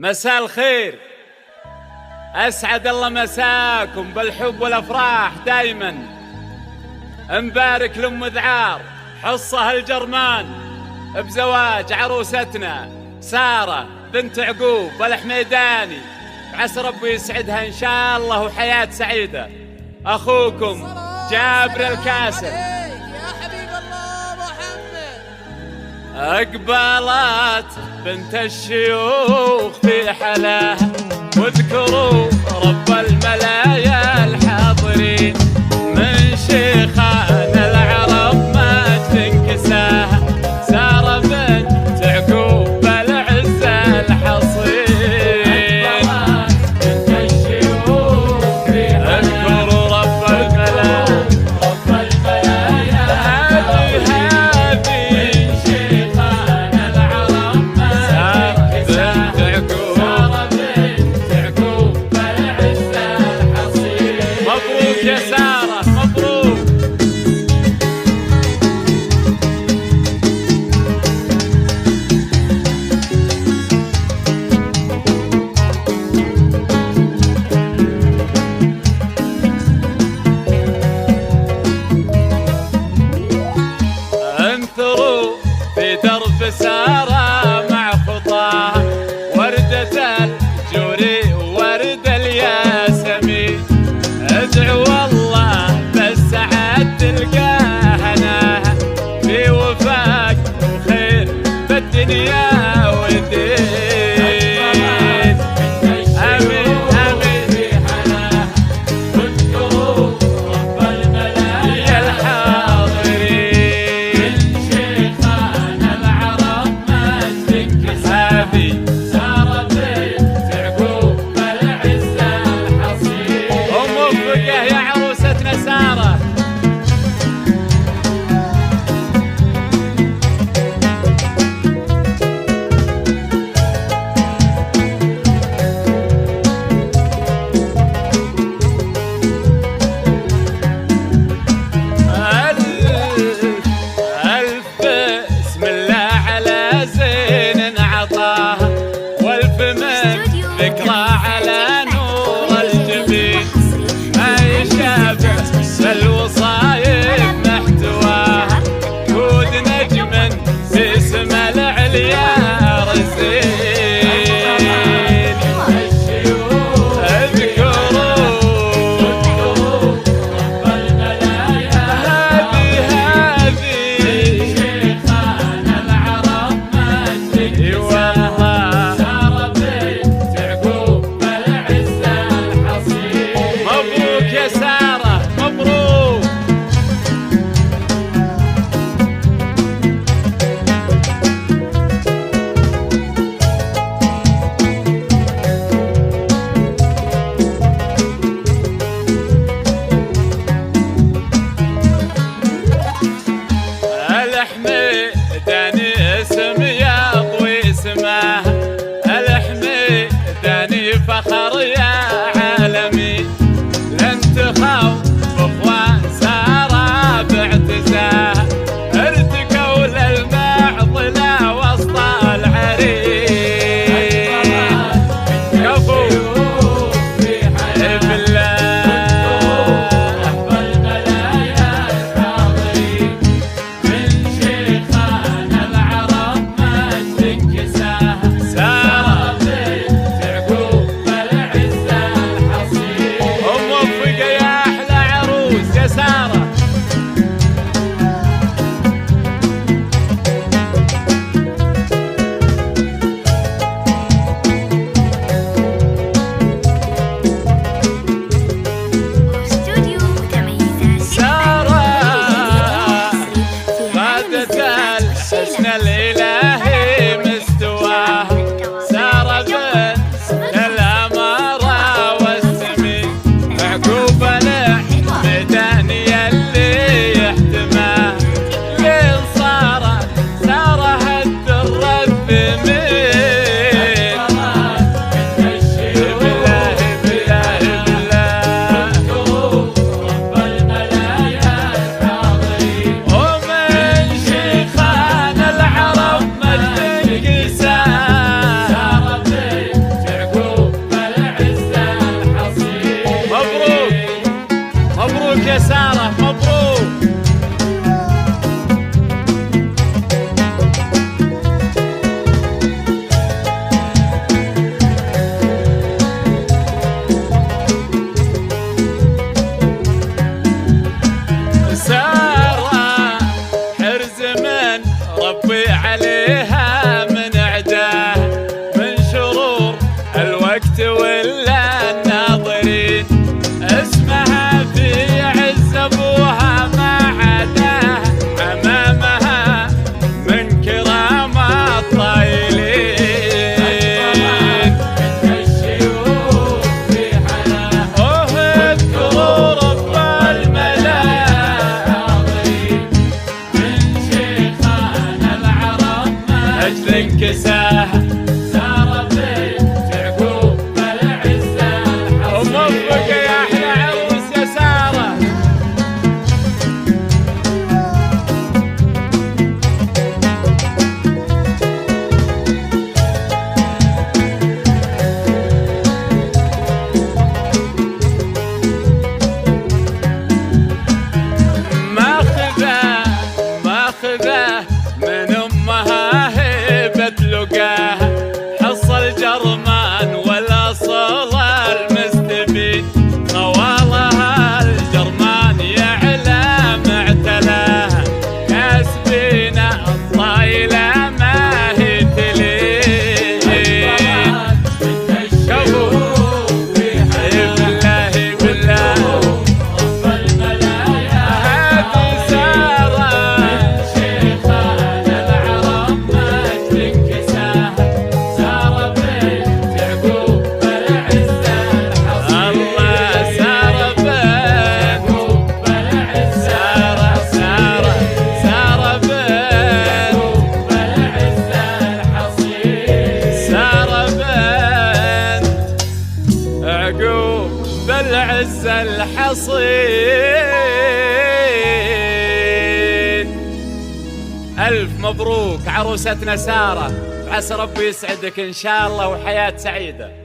مساء الخير، أسعد الله مساكم بالحب والأفراح دايما. مبارك لأم ذعار حصة الجرمان بزواج عروستنا سارة بنت يعقوب الحميداني، عسى ربي يسعدها إن شاء الله وحياة سعيدة. أخوكم جابر الكاسر. يا حبيب الله محمد. أقبلت بنت الشيوخ في حلاها، واذكروا رب الملايا الحاضرين، من شيخان العرب ما تنكساها سارة بنت يعقوب العزة الحصين. بنت الشيوخ في حلاها، اذكروا رب الملايا هذه من شيخان العرب ما تنكساها سارة بنت يعقوب العزة الحصين. مبروك يا سارة مبروك. انثروا في درب سارة مع خطاها، وردة الجوري ورد الياسمين، ادعوا الله بالسعادة تلقاها هناها، في وفاق وخير بالدنيا والدين. آمين آمين في حناها، واذكروا رب الملايا الحاضرين، من شيخان العرب ما تنكساها سارة بنت يعقوب العزة الحصين. وموفقة يا عروستنا سارة. ألف بسم الله على زين عطاها، والف من ذكرى على نور الجبين، ما يشابه بالوصايب محتواها، كود نجم في سما العليا رزين. العز الحصين. ألف مبروك عروستنا سارة، عسى ربي يسعدك إن شاء الله وحياة سعيدة.